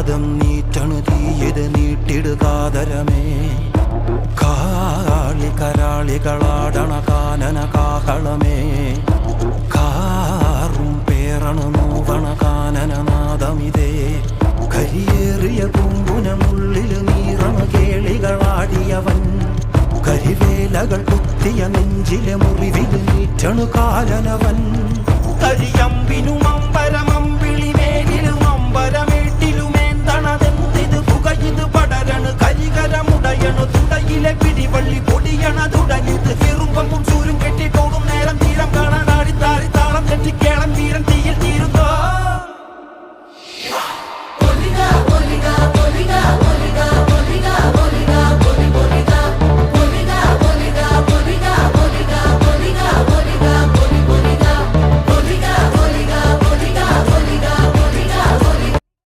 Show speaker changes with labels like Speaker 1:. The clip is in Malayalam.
Speaker 1: കാതം നീറ്റണു തീയത് നീട്ടിടുകാതരമേ കാളി കരാളികളാടണ കാനന കാഹളമേ കാറും പേറണു നോവണ കാനനനാദമിതേ കരിയേറിയ പൂമ്പുനമുള്ളിൽ നീറണ കേളികളാടിയവൻ കരിവേലകൾ കുത്തിയ നെഞ്ചിലെ മുറിവിൽ നീറ്റണു കാലനവൻ കരിയമ്പിനും അമ്പരമമ്പി